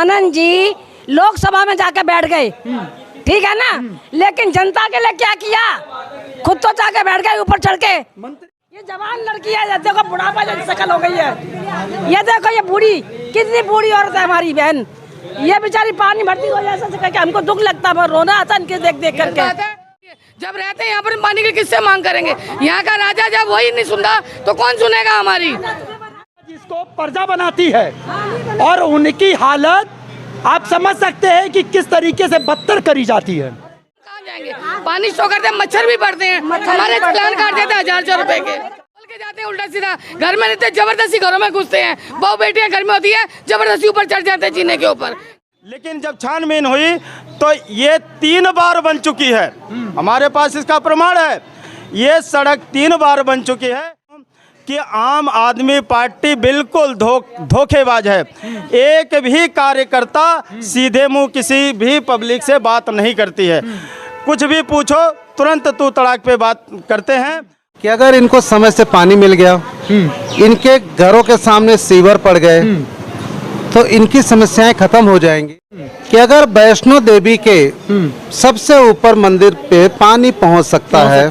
आनंद जी लोकसभा में जाके बैठ गए, ठीक है ना, लेकिन जनता के लिए क्या किया? खुद तो जाके बैठ गए ऊपर चढ़ के। ये जवान लड़की है, देखो बुढ़ापा जैसी शक्ल हो गई है, ये देखो ये बूढ़ी, कितनी बूढ़ी औरत है हमारी बहन, ये बेचारी पानी भरती हो जाए ऐसा करके हमको दुख लगता है, रोना आता है इनके देख करके। जब रहते हैं यहाँ पर पानी की किससे मांग करेंगे? यहाँ का राजा जब वही नहीं सुनता तो कौन सुनेगा हमारी? जिसको प्रजा बनाती है और उनकी हालत आप समझ सकते हैं कि किस तरीके से बदतर करी जाती है। कहाँ जाएंगे? पानी स्टॉक करते हैं, मच्छर भी पड़ते हैं, हमारे चालान काट देते हैं 1000 रुपए के, बोल के जाते हैं उल्टा सीधा, घर में रहते जबरदस्ती घरों में घुसते हैं, बहू बेटियां घर में होती है जबरदस्ती ऊपर चढ़ जाते हैं जीने के ऊपर। लेकिन जब छानबीन हुई तो ये 3 बार बन चुकी है, हमारे पास इसका प्रमाण है, ये सड़क 3 बार बन चुकी है कि आम आदमी पार्टी बिल्कुल धोखेबाज है। एक भी कार्यकर्ता सीधे मुंह किसी भी पब्लिक से बात नहीं करती है, कुछ भी पूछो तुरंत तू तड़ाक पे बात करते हैं। कि अगर इनको समय से पानी मिल गया, इनके घरों के सामने सीवर पड़ गए तो इनकी समस्याएं खत्म हो जाएंगी। कि अगर वैष्णो देवी के सबसे ऊपर मंदिर पे पानी पहुंच सकता है,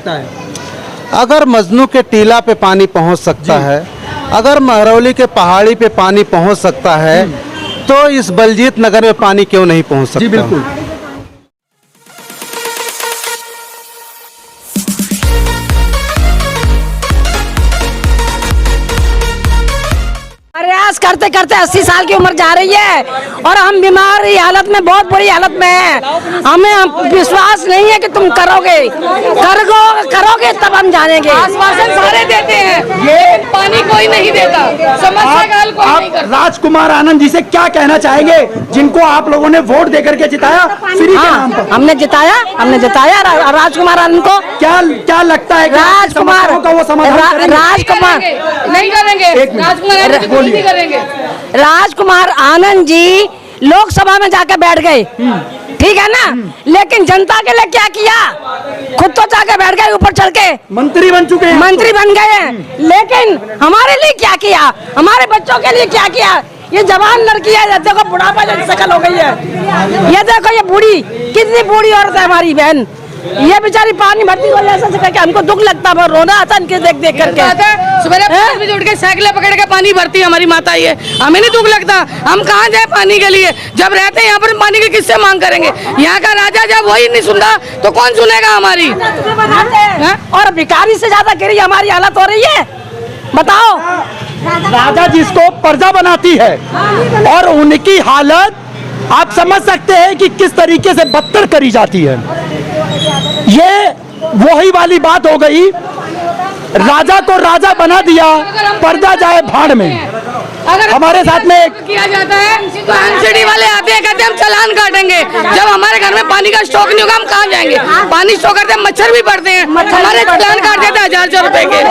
अगर मजनू के टीला पे पानी पहुंच सकता है, अगर महरौली के पहाड़ी पे पानी पहुंच सकता है, तो इस बलजीत नगर में पानी क्यों नहीं पहुंच सकता? जी बिल्कुल। प्रयास करते करते 80 साल की उम्र जा रही है और हम बीमारी हालत में, बहुत बुरी हालत में है। हमें विश्वास नहीं है कि तुम करोगे तब हम जानेंगे। आश्वासन सारे देते हैं, ये पानी कोई नहीं देता, समस्या का हल कोई नहीं करता। राजकुमार आनंद जी से क्या कहना चाहेंगे, जिनको आप लोगों ने वोट देकर के जिताया फ्री के नाम पर? हमने जिताया राजकुमार आनंद को। क्या लगता है राजकुमार का वो समाधान राजकुमार नहीं करेंगे, राजकुमार आनंद जी लोकसभा में जाके बैठ गए, ठीक है ना, लेकिन जनता के लिए क्या किया? खुद तो जाके बैठ गए ऊपर चढ़ के, मंत्री बन चुके हैं, मंत्री बन गए हैं, लेकिन हमारे लिए क्या किया? हमारे बच्चों के लिए क्या किया? ये जवान लड़की है, देखो बुढ़ापा जैसी शक्ल हो गई है, ये देखो ये बूढ़ी, कितनी बूढ़ी औरत है हमारी बहन, ये बेचारी पानी भरती हो जाए ऐसा करके हमको दुख लगता है, रोना आता है इनके देख करके। सवेरे 5 बजे उठ के साइकिलें पकड़ के पानी भरती है हमारी माता, ये हमें नहीं दुख लगता? हम कहाँ जाए पानी के लिए? जब रहते हैं यहाँ पर पानी की किससे मांग करेंगे? यहाँ का राजा जब वही नहीं सुनता तो कौन सुनेगा हमारी? और भिखारी से ज्यादा गरीब हमारी हालत हो रही है, बताओ। राजा जिसको प्रजा बनाती है और उनकी हालत आप समझ सकते हैं कि किस तरीके से बदतर करी जाती है। ये वही वाली बात हो गई, राजा को राजा बना दिया, प्रजा जाए भाड़ में। अगर हमारे साथ में एक किया जाता है तो एमसीडी वाले आते हैं, कहते हैं हम चालान काटेंगे। जब हमारे घर में पानी का स्टॉक नहीं होगा हम कहाँ जाएंगे? पानी स्टॉक करते हैं, मच्छर भी पड़ते हैं, हमारे चालान काट देते हैं 1000 रुपए के,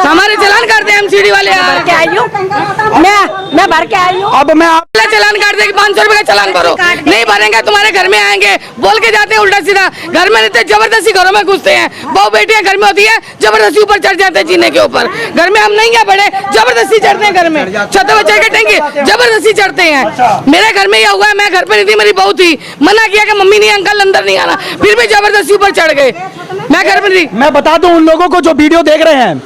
हमारे चालान करते हैं एमसीडी वाले। मैं भर के आई हूँ, अब मैं आप चालान काट देंगे, 500 रुपए का चालान भरो, नहीं भरेंगे तुम्हारे घर में आएंगे, बोल के जाते हैं उल्टा सीधा, घर में रहते जबरदस्ती घरों में घुसते हैं, बहू बेटियां घर में होती है जबरदस्ती ऊपर चढ़ जाते हैं जीने के ऊपर। घर में हम नहीं है बड़े, जबरदस्ती चढ़ते हैं घर में, छतों पर चढ़ के टेंगे जबरदस्ती चढ़ते हैं। मेरे घर में यह हुआ है, मैं घर पे नहीं थी, मेरी बहू थी, मना किया कि मम्मी नहीं अंकल अंदर नहीं आना, फिर भी जबरदस्ती ऊपर चढ़ गए, मैं घर में नहीं। मैं बता दूं उन लोगों को जो वीडियो देख रहे हैं,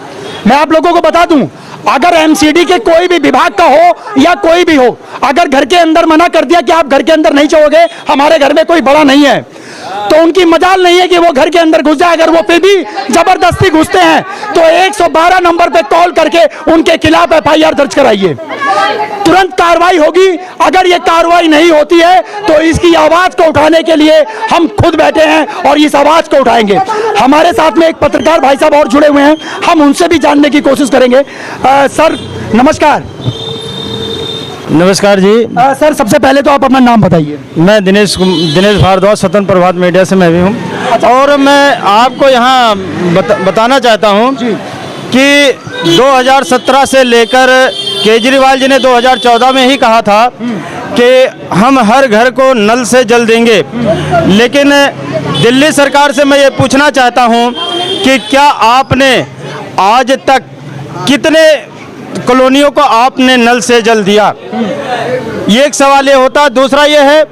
मैं आप लोगों को बता दूं, अगर एमसीडी के कोई भी विभाग का हो या कोई भी हो, अगर घर के अंदर मना कर दिया कि आप घर के अंदर नहीं जाओगे, हमारे घर में कोई बड़ा नहीं है, तो उनकी मजाल नहीं है कि वो घर के अंदर घुस जाए। अगर वो फिर भी जबरदस्ती घुसते हैं तो 112 नंबर पे कॉल करके उनके खिलाफ एफआईआर दर्ज कराइए, तुरंत कार्रवाई होगी। अगर ये कार्रवाई नहीं होती है तो इसकी आवाज को उठाने के लिए हम खुद बैठे हैं और इस आवाज को उठाएंगे। हमारे साथ में एक पत्रकार भाई साहब और जुड़े हुए हैं, हम उनसे भी जानने की कोशिश करेंगे। सर नमस्कार। नमस्कार जी। सर सबसे पहले तो आप अपना नाम बताइए। मैं दिनेश भारद्वाज, स्वतंत्र प्रभात मीडिया से मैं भी हूँ। और मैं आपको यहाँ बताना चाहता हूँ कि 2017 से लेकर केजरीवाल जी ने 2014 में ही कहा था कि हम हर घर को नल से जल देंगे, लेकिन दिल्ली सरकार से मैं ये पूछना चाहता हूँ कि क्या आपने आज तक कितने कॉलोनियों को आपने नल से जल दिया? ये एक सवाल ये होता। दूसरा ये है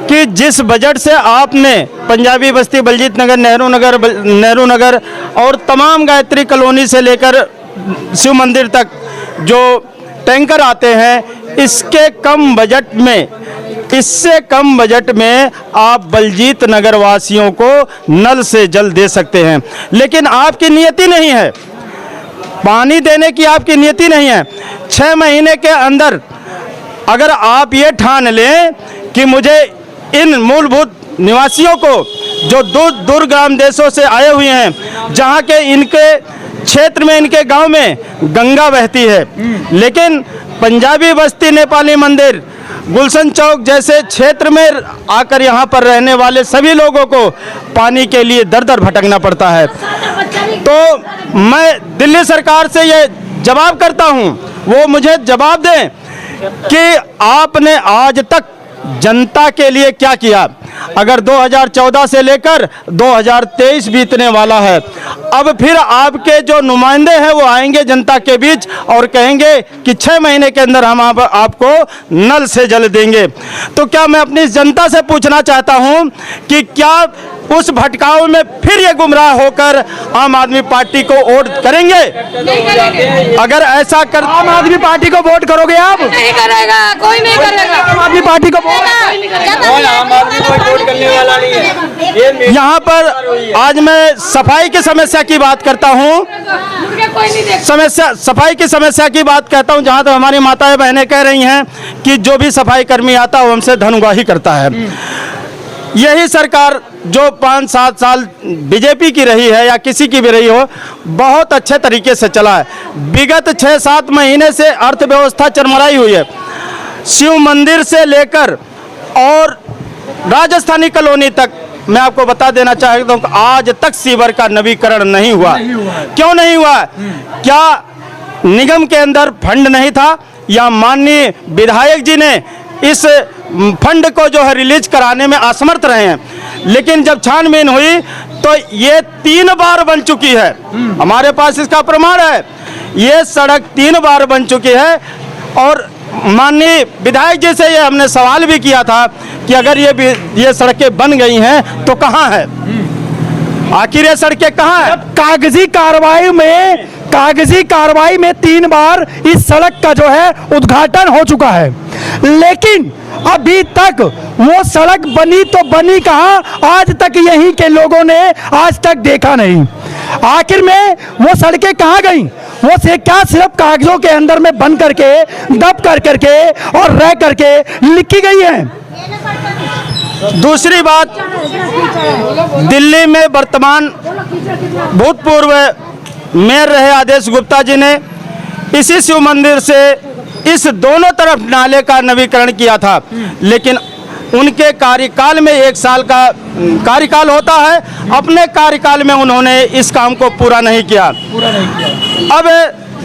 कि जिस बजट से आपने पंजाबी बस्ती, बलजीत नगर, नेहरू नगर और तमाम गायत्री कॉलोनी से लेकर शिव मंदिर तक जो टैंकर आते हैं, इससे कम बजट में आप बलजीत नगर वासियों को नल से जल दे सकते हैं। लेकिन आपकी नियति नहीं है, पानी देने की आपकी नियति नहीं है। 6 महीने के अंदर अगर आप ये ठान लें कि मुझे इन मूलभूत निवासियों को जो दूर ग्राम देशों से आए हुए हैं, जहाँ के इनके क्षेत्र में, इनके गांव में गंगा बहती है, लेकिन पंजाबी बस्ती, नेपाली मंदिर, गुलशन चौक जैसे क्षेत्र में आकर यहाँ पर रहने वाले सभी लोगों को पानी के लिए दर दर भटकना पड़ता है। तो मैं दिल्ली सरकार से ये जवाब करता हूँ, वो मुझे जवाब दें कि आपने आज तक जनता के लिए क्या किया। अगर 2014 से लेकर 2023 बीतने वाला है, अब फिर आपके जो नुमाइंदे हैं वो आएंगे जनता के बीच और कहेंगे कि 6 महीने के अंदर हम आपको नल से जल देंगे। तो क्या मैं अपनी जनता से पूछना चाहता हूं कि क्या उस भटकाव में फिर ये गुमराह होकर आम आदमी पार्टी को वोट करेंगे? अगर ऐसा कर, आम आदमी पार्टी को वोट करोगे आप? नहीं करेगा, कोई नहीं करेगा। आम आदमी पार्टी को वोट करने वाला नहीं है। यहाँ पर आज मैं सफाई की समस्या की बात करता हूँ, सफाई की समस्या की बात कहता हूँ, जहाँ तक हमारी माताएं बहनें कह रही हैं कि जो भी सफाई कर्मी आता है वो हमसे धनुगाही करता है। यही सरकार जो 5-7 साल बीजेपी की रही है या किसी की भी रही हो, बहुत अच्छे तरीके से चला है। विगत 6-7 महीने से अर्थव्यवस्था चरमराई हुई है। शिव मंदिर से लेकर और राजस्थानी कॉलोनी तक मैं आपको बता देना चाहता हूँ कि आज तक सीवर का नवीकरण नहीं हुआ। क्यों नहीं हुआ? क्या निगम के अंदर फंड नहीं था, या माननीय विधायक जी ने इस फंड को जो है रिलीज कराने में असमर्थ रहे हैं? लेकिन जब छानबीन हुई तो ये 3 बार बन चुकी है। हमारे पास इसका प्रमाण है। ये सड़क 3 बार बन चुकी है। और माननीय विधायक जी से ये हमने सवाल भी किया था कि अगर ये सड़कें बन गई हैं तो कहाँ है, आखिर ये सड़कें कहाँ है? कागजी कार्रवाई में 3 बार इस सड़क का जो है उद्घाटन हो चुका है, लेकिन अभी तक वो सड़क बनी तो बनी कहाँ, आज तक यहीं के लोगों ने आज तक देखा नहीं। आखिर में वो सड़कें कहाँ गई? वो से क्या सिर्फ कागजों के अंदर में बंद करके, दब करके और रह करके लिखी गई है। दूसरी बात, दिल्ली में वर्तमान भूतपूर्व मेयर रहे आदेश गुप्ता जी ने इसी शिव मंदिर से इस दोनों तरफ नाले का नवीकरण किया था, लेकिन उनके कार्यकाल में 1 साल का कार्यकाल होता है, अपने कार्यकाल में उन्होंने इस काम को पूरा नहीं किया। अब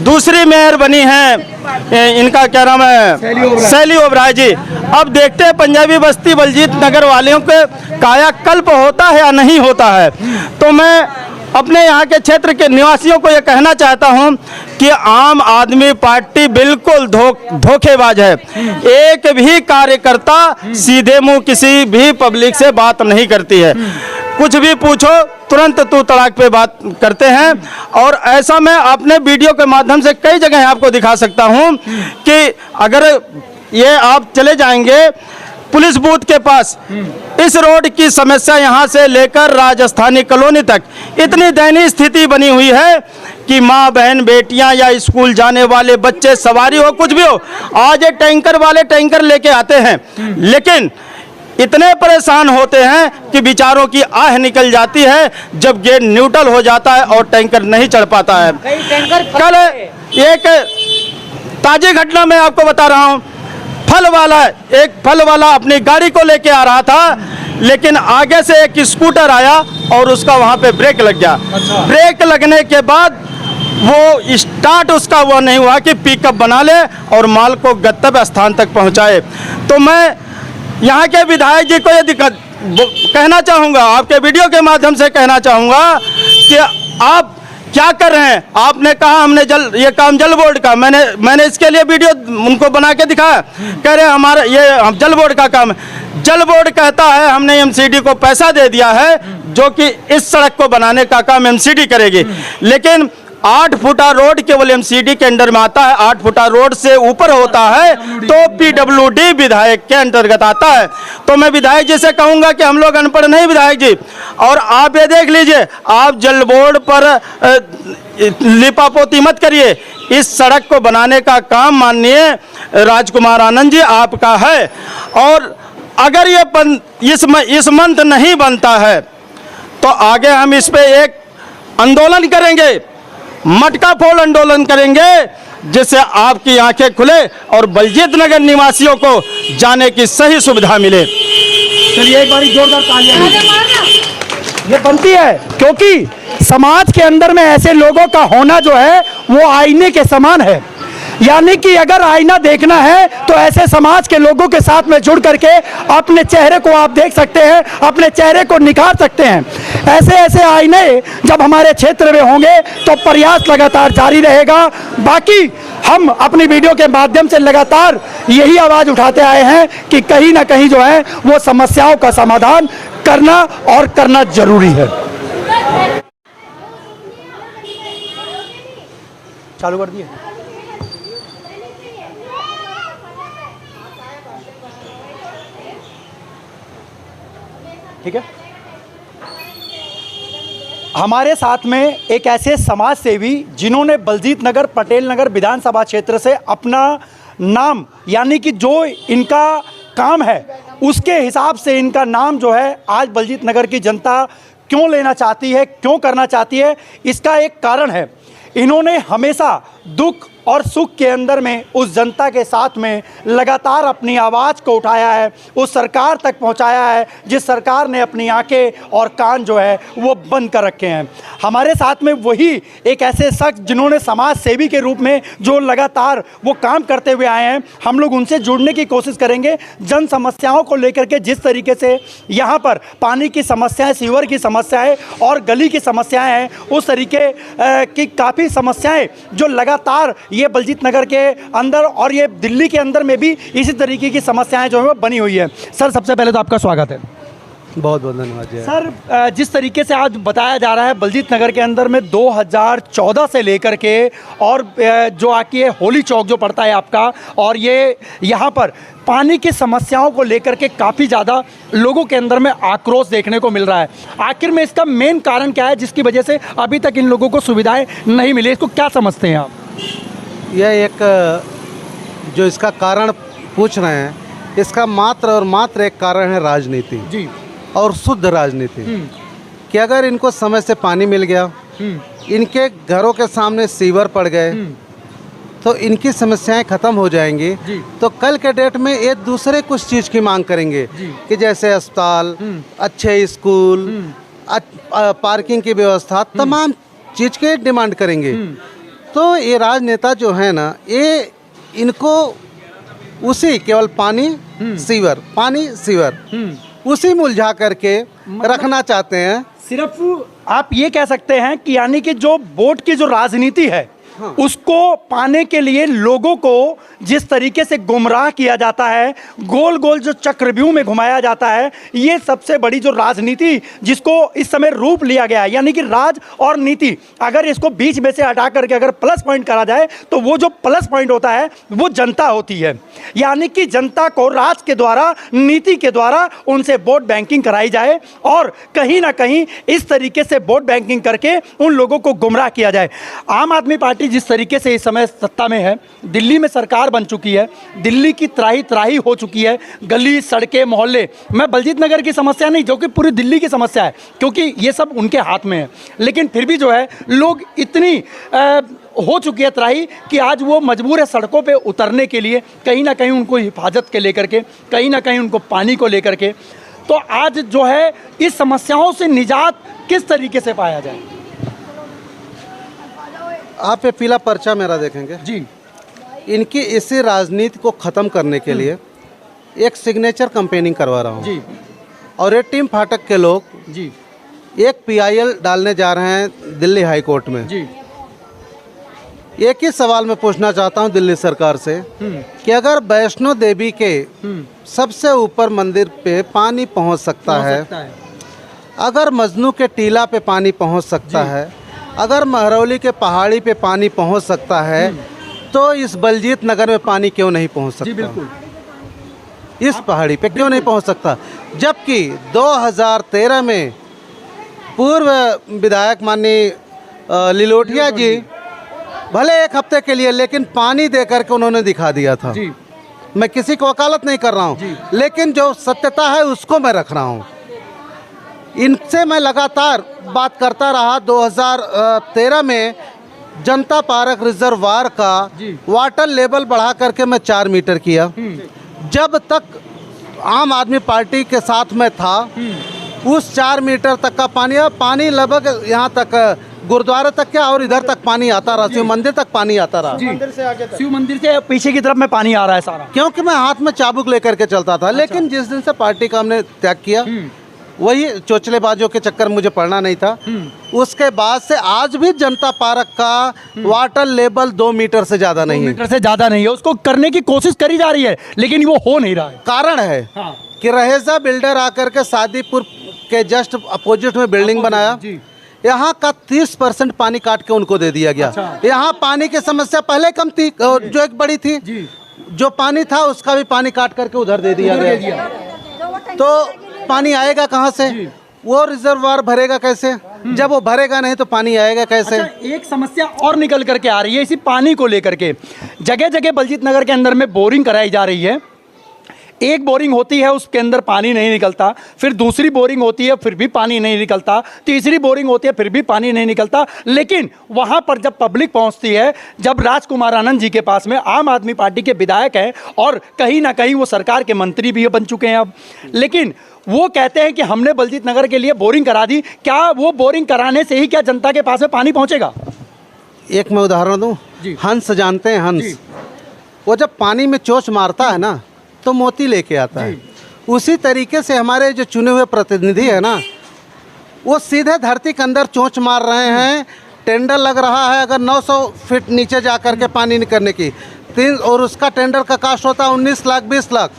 दूसरी मेयर बनी है, इनका क्या नाम है, शैली ओबराय जी। अब देखते हैं पंजाबी बस्ती, बलजीत नगर वालों के कायाकल्प होता है या नहीं होता है। तो मैं अपने यहाँ के क्षेत्र के निवासियों को ये कहना चाहता हूँ कि आम आदमी पार्टी बिल्कुल धोखेबाज है। एक भी कार्यकर्ता सीधे मुंह किसी भी पब्लिक से बात नहीं करती है। कुछ भी पूछो तुरंत तू तड़ाक पे बात करते हैं। और ऐसा मैं अपने वीडियो के माध्यम से कई जगह आपको दिखा सकता हूँ कि अगर ये आप चले जाएंगे पुलिस बूथ के पास, इस रोड की समस्या यहाँ से लेकर राजस्थानी कॉलोनी तक इतनी दयनीय स्थिति बनी हुई है कि माँ बहन बेटियाँ या स्कूल जाने वाले बच्चे, सवारी हो कुछ भी हो, आज ये टैंकर वाले टैंकर लेके आते हैं, लेकिन इतने परेशान होते हैं कि बेचारों की आह निकल जाती है जब गेट न्यूट्रल हो जाता है और टैंकर नहीं चढ़ पाता है। कल एक ताज़ी घटना मैं आपको बता रहा हूँ। एक फल वाला अपनी गाड़ी को लेके आ रहा था, लेकिन आगे से एक स्कूटर आया और उसका वहाँ पे ब्रेक लग गया। ब्रेक लगने के बाद वो स्टार्ट उसका वो नहीं हुआ कि पिकअप बना ले और माल को गंतव्य स्थान तक पहुँचाए। तो मैं यहाँ के विधायक जी को ये कहना चाहूँगा, आपके वीडियो के माध्यम से कहना चाहूँगा कि आप क्या कर रहे हैं? आपने कहा हमने ये काम जल बोर्ड का, मैंने इसके लिए वीडियो उनको बना के दिखाया, कह रहे हैं हमारा ये हम जल बोर्ड का काम है। जल बोर्ड कहता है हमने एमसीडी को पैसा दे दिया है जो कि इस सड़क को बनाने का काम एमसीडी करेगी, लेकिन 8 फुटा रोड केवल एमसीडी के अंडर में आता है। 8 फुटा रोड से ऊपर होता है तो पीडब्ल्यूडी विधायक के अंतर्गत आता है। तो मैं विधायक जी से कहूंगा कि हम लोग अनपढ़ नहीं विधायक जी, और आप ये देख लीजिए, आप जल बोर्ड पर लिपापोती मत करिए। इस सड़क को बनाने का काम माननीय राजकुमार आनंद जी आपका है, और अगर ये इस मंथ नहीं बनता है तो आगे हम इस पे एक आंदोलन करेंगे, मटका फोड़ आंदोलन करेंगे, जिससे आपकी आंखें खुले और बलजीत नगर निवासियों को जाने की सही सुविधा मिले। चलिए एक बार जोरदार तालियां ये बनती है, क्योंकि समाज के अंदर में ऐसे लोगों का होना जो है वो आईने के समान है। यानी कि अगर आईना देखना है तो ऐसे समाज के लोगों के साथ में जुड़ करके अपने चेहरे को आप देख सकते हैं, अपने चेहरे को निखार सकते हैं। ऐसे ऐसे आईने जब हमारे क्षेत्र में होंगे तो प्रयास लगातार जारी रहेगा। बाकी हम अपनी वीडियो के माध्यम से लगातार यही आवाज़ उठाते आए हैं कि कहीं ना कहीं जो है वो समस्याओं का समाधान करना और करना जरूरी है। चालू कर दिए। ठीक है, हमारे साथ में एक ऐसे समाज सेवी जिन्होंने बलजीत नगर पटेल नगर विधानसभा क्षेत्र से अपना नाम, यानी कि जो इनका काम है उसके हिसाब से इनका नाम जो है आज बलजीत नगर की जनता क्यों लेना चाहती है, क्यों करना चाहती है, इसका एक कारण है। इन्होंने हमेशा दुख और सुख के अंदर में उस जनता के साथ में लगातार अपनी आवाज़ को उठाया है, उस सरकार तक पहुंचाया है जिस सरकार ने अपनी आंखें और कान जो है वो बंद कर रखे हैं। हमारे साथ में वही एक ऐसे शख्स जिन्होंने समाज सेवी के रूप में जो लगातार वो काम करते हुए आए हैं, हम लोग उनसे जुड़ने की कोशिश करेंगे। जन समस्याओं को लेकर के जिस तरीके से यहाँ पर पानी की समस्याएँ, सीवर की समस्याएँ और गली की समस्याएँ हैं, उस तरीके की काफ़ी समस्याएँ जो लगातार ये बलजीत नगर के अंदर और ये दिल्ली के अंदर में भी इसी तरीके की समस्याएं जो है वो बनी हुई है। सर सबसे पहले तो आपका स्वागत है। बहुत बहुत धन्यवाद जी। सर जिस तरीके से आज बताया जा रहा है बलजीत नगर के अंदर में 2014 से लेकर के और जो आके ये होली चौक जो पड़ता है आपका, और ये यहाँ पर पानी की समस्याओं को लेकर के काफ़ी ज़्यादा लोगों के अंदर में आक्रोश देखने को मिल रहा है। आखिर में इसका मेन कारण क्या है जिसकी वजह से अभी तक इन लोगों को सुविधाएँ नहीं मिली? इसको क्या समझते हैं आप? यह एक जो इसका कारण पूछ रहे हैं, इसका मात्र और मात्र एक कारण है राजनीति जी, और शुद्ध राजनीति। कि अगर इनको समय से पानी मिल गया, इनके घरों के सामने सीवर पड़ गए तो इनकी समस्याएं खत्म हो जाएंगी। तो कल के डेट में ये दूसरे कुछ चीज़ की मांग करेंगे कि जैसे अस्पताल, अच्छे स्कूल, पार्किंग की व्यवस्था, तमाम चीज़ के डिमांड करेंगे। तो ये राजनेता जो है ना, ये इनको उसी केवल पानी सीवर उसी में उलझा करके रखना चाहते हैं। सिर्फ आप ये कह सकते हैं कि यानी कि जो वोट की जो राजनीति है उसको पाने के लिए लोगों को जिस तरीके से गुमराह किया जाता है, गोल गोल जो चक्रव्यूह में घुमाया जाता है, ये सबसे बड़ी जो राजनीति जिसको इस समय रूप लिया गया है। यानी कि राज और नीति अगर इसको बीच में से हटा करके अगर प्लस पॉइंट करा जाए तो वो जो प्लस पॉइंट होता है वो जनता होती है। यानी कि जनता को राज के द्वारा, नीति के द्वारा उनसे वोट बैंकिंग कराई जाए और कहीं ना कहीं इस तरीके से वोट बैंकिंग करके उन लोगों को गुमराह किया जाए। आम आदमी पार्टी जिस तरीके से इस समय सत्ता में है, दिल्ली में सरकार बन चुकी है, दिल्ली की त्राही त्राही हो चुकी है, गली सड़कें मोहल्ले, मैं बलजीत नगर की समस्या नहीं जो कि पूरी दिल्ली की समस्या है क्योंकि ये सब उनके हाथ में है, लेकिन फिर भी जो है लोग इतनी हो चुकी है त्राही कि आज वो मजबूर है सड़कों पे उतरने के लिए, कहीं ना कहीं उनको हिफाजत के लेकर के, कहीं ना कहीं उनको पानी को लेकर के। तो आज जो है इस समस्याओं से निजात किस तरीके से पाया जाए? आप ये पीला पर्चा मेरा देखेंगे जी, इनकी इसी राजनीति को ख़त्म करने के लिए एक सिग्नेचर कैंपेनिंग करवा रहा हूँ जी, और ये टीम फाटक के लोग जी, एक पीआईएल डालने जा रहे हैं दिल्ली हाई कोर्ट में। जी। एक ही सवाल मैं पूछना चाहता हूं दिल्ली सरकार से कि अगर वैष्णो देवी के सबसे ऊपर मंदिर पे पानी पहुंच सकता है, अगर मजनू के टीला पे पानी पहुंच सकता है, अगर महरौली के पहाड़ी पे पानी पहुंच सकता है, तो इस बलजीत नगर में पानी क्यों नहीं पहुंच सकता? जी बिल्कुल। इस पहाड़ी पे क्यों नहीं पहुंच सकता? जबकि 2013 में पूर्व विधायक माननीय लिलोटिया जी भले एक हफ्ते के लिए, लेकिन पानी दे करके उन्होंने दिखा दिया था। जी। मैं किसी को वकालत नहीं कर रहा हूँ, लेकिन जो सत्यता है उसको मैं रख रहा हूँ। इनसे मैं लगातार बात करता रहा। 2013 में जनता पार्क रिजर्वायर का वाटर लेवल बढ़ा करके मैं 4 मीटर किया। जब तक आम आदमी पार्टी के साथ में था, उस 4 मीटर तक का पानी लगभग यहाँ तक गुरुद्वारे तक क्या और इधर तक पानी आता रहा, शिव मंदिर तक पानी आता रहा। मंदिर से आगे शिव मंदिर से पीछे की तरफ में पानी आ रहा है सारा, क्योंकि मैं हाथ में चाबुक लेकर के चलता था। लेकिन जिस दिन से पार्टी का हमने त्याग किया, वही चोचलेबाजों के चक्कर मुझे पड़ना नहीं था। उसके बाद से आज भी जनता पार्क का वाटर लेवल 2 मीटर से ज्यादा नहीं है। 2 मीटर से ज्यादा नहीं है। उसको करने की कोशिश करी जा रही है, लेकिन वो हो नहीं रहा है। कारण है कि रहेजा बिल्डर आकर के सादीपुर के जस्ट अपोजिट में बिल्डिंग बनाया। यहाँ का 30% पानी काट के उनको दे दिया गया। यहाँ पानी की समस्या पहले कम थी, जो एक बड़ी थी, जो पानी था उसका भी पानी काट करके उधर दे दिया गया। तो पानी आएगा कहाँ से? वो रिजर्वायर भरेगा कैसे? जब वो भरेगा नहीं तो पानी आएगा कैसे? एक समस्या और निकल करके आ रही है इसी पानी को लेकर के। जगह जगह बलजीत नगर के अंदर में बोरिंग कराई जा रही है। एक बोरिंग होती है, उसके अंदर पानी नहीं निकलता, फिर दूसरी बोरिंग होती है, फिर भी पानी नहीं निकलता, तीसरी बोरिंग होती है, फिर भी पानी नहीं निकलता। लेकिन वहाँ पर जब पब्लिक पहुँचती है, जब राजकुमार आनंद जी के पास में आम आदमी पार्टी के विधायक हैं और कहीं ना कहीं वो सरकार के मंत्री भी बन चुके हैं अब, लेकिन वो कहते हैं कि हमने बलजीत नगर के लिए बोरिंग करा दी। क्या वो बोरिंग कराने से ही क्या जनता के पास में पानी पहुँचेगा? एक मैं उदाहरण दूँ, हंस जानते हैं, हंस वो जब पानी में चोंच मारता है ना तो मोती लेके आता है। उसी तरीके से हमारे जो चुने हुए प्रतिनिधि है ना, वो सीधे धरती के अंदर चोंच मार रहे हैं। टेंडर लग रहा है अगर 900 फीट नीचे जा करके पानी निकलने की, और उसका टेंडर का कास्ट होता है 19 लाख 20 लाख।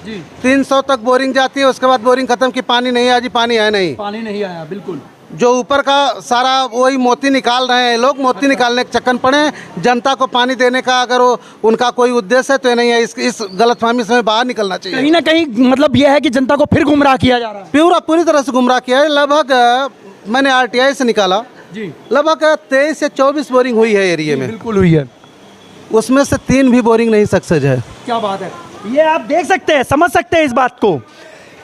300 तक बोरिंग जाती है, उसके बाद बोरिंग खत्म की, पानी नहीं आया जी, पानी है नहीं, पानी नहीं आया। बिल्कुल। जो ऊपर का सारा वही मोती निकाल रहे हैं लोग, मोती निकालने के चक्कर पड़े हैं। जनता को पानी देने का अगर वो उनका कोई उद्देश्य है तो ये नहीं है। इस गलतफहमी से बाहर निकलना चाहिए। कहीं ना कहीं मतलब यह है कि जनता को फिर गुमराह किया जा रहा है। पूरी तरह से गुमराह किया है। लगभग मैंने आरटीआई से निकाला, लगभग 23 से 24 बोरिंग हुई है एरिया में। बिल्कुल हुई है। उसमें से 3 भी बोरिंग नहीं सक्सेस है। क्या बात है! ये आप देख सकते हैं, समझ सकते हैं इस बात को।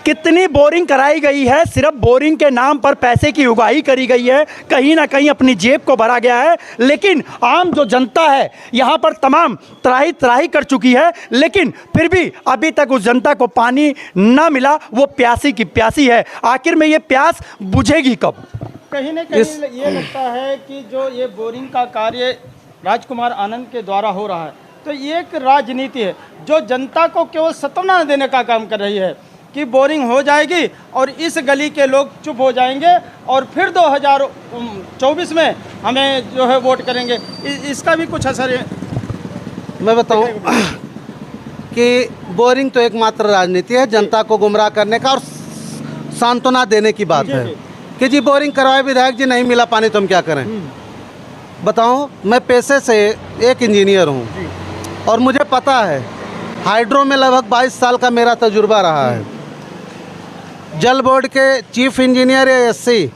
कितनी बोरिंग कराई गई है, सिर्फ बोरिंग के नाम पर पैसे की उगाही करी गई है, कहीं ना कहीं अपनी जेब को भरा गया है। लेकिन आम जो जनता है यहाँ पर तमाम त्राही त्राही कर चुकी है, लेकिन फिर भी अभी तक उस जनता को पानी ना मिला। वो प्यासी की प्यासी है। आखिर में ये प्यास बुझेगी कब? कहीं ना कहीं ये लगता है कि जो ये बोरिंग का कार्य राजकुमार आनंद के द्वारा हो रहा है, तो ये एक राजनीति है जो जनता को केवल सत्वना देने का काम कर रही है कि बोरिंग हो जाएगी और इस गली के लोग चुप हो जाएंगे और फिर 2024 में हमें जो है वोट करेंगे। इसका भी कुछ असर है। मैं बताऊं कि बोरिंग तो एकमात्र राजनीति है, जनता को गुमराह करने का और सांत्वना देने की बात है कि जी बोरिंग करवाए विधायक जी, नहीं मिला पानी तो हम क्या करें? बताऊं, मैं पेशे से एक इंजीनियर हूं और मुझे पता है हाइड्रो में लगभग 22 साल का मेरा तजुर्बा रहा है। जल बोर्ड के चीफ इंजीनियर या एससी,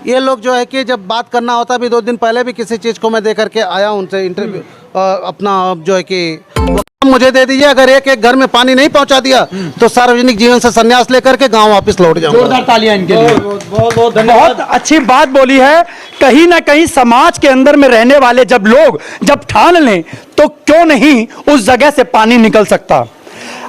ये लोग जो है कि जब बात करना होता, भी 2 दिन पहले भी किसी चीज़ को मैं दे करके आया उनसे इंटरव्यू, अपना जो है कि मुझे दे दीजिए, अगर एक घर में पानी नहीं पहुंचा दिया तो सार्वजनिक जीवन से संन्यास लेकर के गांव वापस लौट जाऊंगा। जोरदार तालियां इनके लिए। बहुत अच्छी बात बोली है। कहीं ना कहीं समाज के अंदर में रहने वाले जब ठान लें तो क्यों नहीं उस जगह से पानी निकल सकता।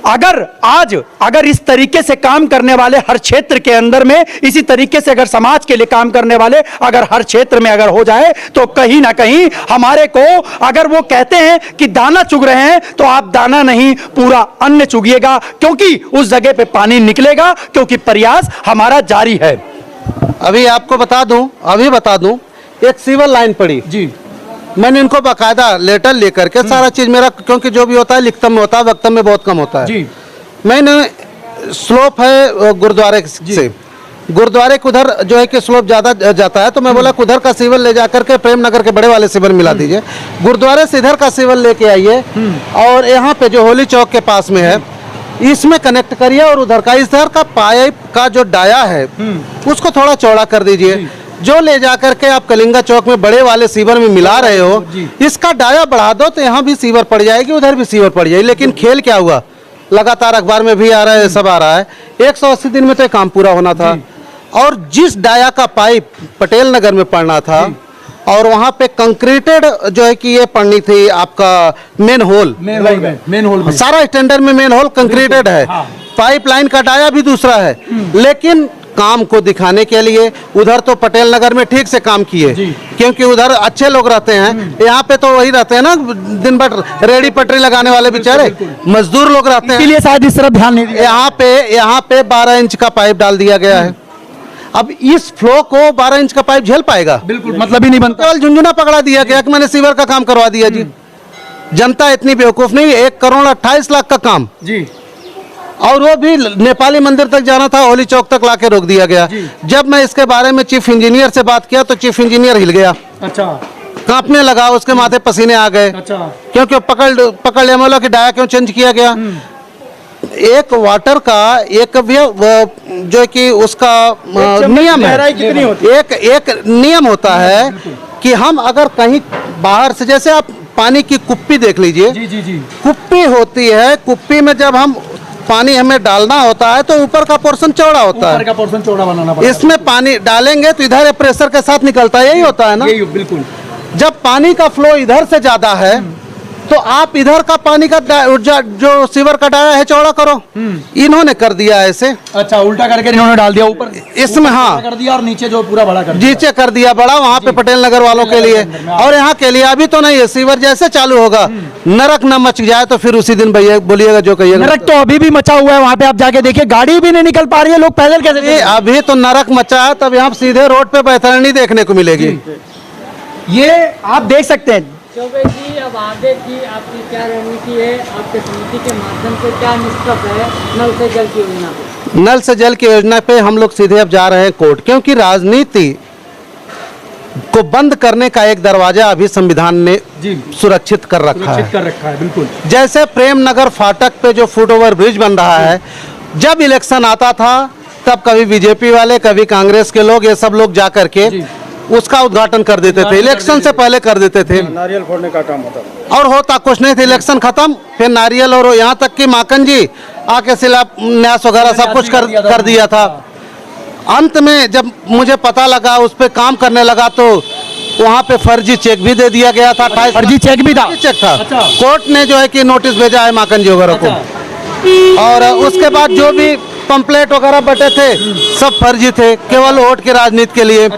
अगर इस तरीके से काम करने वाले हर क्षेत्र के अंदर में, इसी तरीके से अगर समाज के लिए काम करने वाले अगर हर क्षेत्र में अगर हो जाए तो कहीं ना कहीं हमारे को, अगर वो कहते हैं कि दाना चुग रहे हैं तो आप दाना नहीं पूरा अन्न चुगिएगा, क्योंकि उस जगह पे पानी निकलेगा, क्योंकि प्रयास हमारा जारी है। अभी आपको बता दूं एक सीवर लाइन पड़ी जी। मैंने इनको बाकायदा लेटर लेकर के सारा चीज मेरा, क्योंकि जो भी होता है लिखतम में होता है, वक्तम में बहुत कम होता है जी। मैंने स्लोप है गुरुद्वारे से, गुरुद्वारे के उधर जो है कि स्लोप ज्यादा जाता है, तो मैं बोला उधर का सीवर ले जाकर के प्रेम नगर के बड़े वाले सीवर मिला दीजिए, गुरुद्वारे से इधर का सीवर लेके आइए और यहाँ पे जो होली चौक के पास में है इसमें कनेक्ट करिए और उधर का पाइप का जो डाया है उसको थोड़ा चौड़ा कर दीजिए। जो ले जाकर के आप कलिंगा चौक में बड़े वाले सीवर में मिला रहे हो, इसका डाया बढ़ा दो तो यहाँ भी सीवर पड़ जाएगी, उधर भी सीवर पड़ जाएगी। लेकिन खेल क्या हुआ, लगातार अखबार में भी आ रहा है, सब आ रहा है, 180 दिन में तो काम पूरा होना था। और जिस डाया का पाइप पटेल नगर में पड़ना था और वहाँ पे कंक्रीटेड जो है कि ये पड़नी थी आपका मेन होल में सारा स्टैंडर्ड में मेन होल कंक्रीटेड है, पाइपलाइन का डाया भी दूसरा है। लेकिन काम को दिखाने के लिए उधर तो पटेल नगर में ठीक से काम किए, क्योंकि उधर अच्छे लोग रहते हैं, यहाँ पे तो वही रहते हैं ना दिन भर रेडी पटरी लगाने वाले बेचारे मजदूर लोग रहते हैं, इसलिए शायद इस तरफ ध्यान नहीं दिया। यहाँ पे 12 इंच का पाइप डाल दिया गया है। अब इस फ्लो को 12 इंच का पाइप झेल पाएगा? बिल्कुल मतलब ही नहीं बनता। केवल झुंझुना पकड़ा दिया गया कि मैंने सीवर का काम करवा दिया जी। जनता इतनी बेवकूफ नहीं, 1,28,00,000 का काम जी, और वो भी नेपाली मंदिर तक जाना था, होली चौक तक लाके रोक दिया गया। जब मैं इसके बारे में चीफ इंजीनियर से बात किया तो चीफ इंजीनियर हिल गया, अच्छा, कांपने लगा, उसके माथे पसीने आ गए, अच्छा, क्योंकि पकड़ लिया। बोला कि डाया क्यों चेंज किया गया? एक वाटर का एक जो कि उसका नियम है, एक नियम होता है कि हम अगर कहीं बाहर से, जैसे आप पानी की कुप्पी देख लीजिए, कुप्पी होती है, कुप्पी में जब हम पानी हमें डालना होता है तो ऊपर का पोर्शन चौड़ा होता है, ऊपर का पोर्शन चौड़ा बनाना पड़ता है। इसमें पानी डालेंगे तो इधर प्रेशर के साथ निकलता है, यही होता है ना? यही बिल्कुल। जब पानी का फ्लो इधर से ज्यादा है तो आप इधर का पानी का जो सीवर का डाया है चौड़ा करो। इन्होंने कर दिया ऐसे, अच्छा, उल्टा करके इन्होंने डाल दिया ऊपर इसमें, हाँ कर दिया, और नीचे जो पूरा बड़ा कर दिया, नीचे कर दिया बड़ा, वहाँ पे पटेल नगर वालों के लिए और यहाँ के लिए अभी तो नहीं है। सीवर जैसे चालू होगा, नरक न मच जाए तो फिर उसी दिन भैया बोलिएगा जो कहिएगा। नरक तो अभी भी मचा हुआ है वहाँ पे, आप जाके देखिए, गाड़ी भी नहीं निकल पा रही है, लोग पैदल कैसे? अभी तो नरक मचा है, तब यहाँ सीधे रोड पे बैतरणी देखने को मिलेगी। ये आप देख सकते हैं। चौबे जी, अब आगे की आपकी क्या रणनीति है? आपके समिति के माध्यम से क्या निष्कर्ष है नल से जल की योजना पे? नल से जल की योजना पे हम लोग सीधे अब जा रहे हैं कोर्ट, क्योंकि राजनीति को बंद करने का एक दरवाजा अभी संविधान ने सुरक्षित कर रखा है। बिल्कुल। जैसे प्रेम नगर फाटक पे जो फुट ओवर ब्रिज बन रहा है, जब इलेक्शन आता था तब कभी बीजेपी वाले, कभी कांग्रेस के लोग, ये सब लोग जा करके उसका उद्घाटन कर देते थे, इलेक्शन से पहले कर देते थे, नारियल फोड़ने का काम होता और होता कुछ नहीं था। इलेक्शन खत्म, फिर नारियल, और यहाँ तक कि माकन जी आके शिलान्यास वगैरह सब कुछ कर दिया था। अंत में जब मुझे पता लगा, उस पर काम करने लगा, तो वहाँ पे फर्जी चेक भी दे दिया गया था। फर्जी चेक भी था? चेक था। अच्छा। कोर्ट ने जो है कि नोटिस भेजा है माकन जी वगैरह को, और उसके बाद जो भी पंपलेट वगैरह बटे थे सब फर्जी थे, केवल वोट की राजनीति के लिए।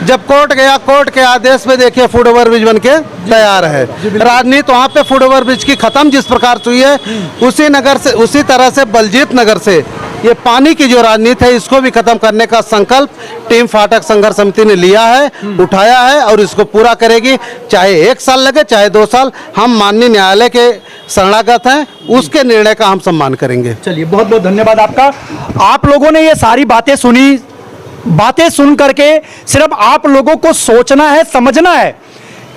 जब कोर्ट गया, कोर्ट के आदेश में देखिए फुट ओवर ब्रिज बन के तैयार है। राजनीति वहाँ पे फुट ओवर ब्रिज की खत्म जिस प्रकार से हुई है, उसी नगर से, उसी तरह से बलजीत नगर से ये पानी की जो राजनीति है इसको भी खत्म करने का संकल्प टीम फाटक संघर्ष समिति ने लिया है, उठाया है, और इसको पूरा करेगी, चाहे 1 साल लगे चाहे 2 साल। हम माननीय न्यायालय के शरणागत हैं, उसके निर्णय का हम सम्मान करेंगे। चलिए, बहुत बहुत धन्यवाद आपका। आप लोगों ने ये सारी बातें सुनी, बातें सुन करके सिर्फ आप लोगों को सोचना है, समझना है।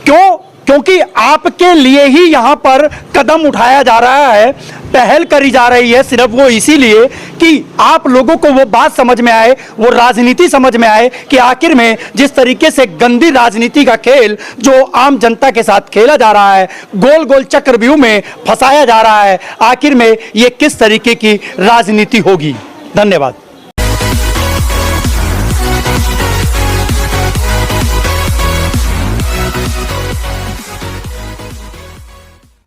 क्यों? क्योंकि आपके लिए ही यहाँ पर कदम उठाया जा रहा है, पहल करी जा रही है, सिर्फ वो इसीलिए कि आप लोगों को वो बात समझ में आए, वो राजनीति समझ में आए कि आखिर में जिस तरीके से गंदी राजनीति का खेल जो आम जनता के साथ खेला जा रहा है, गोल गोल चक्रव्यूह में फंसाया जा रहा है, आखिर में ये किस तरीके की राजनीति होगी। धन्यवाद।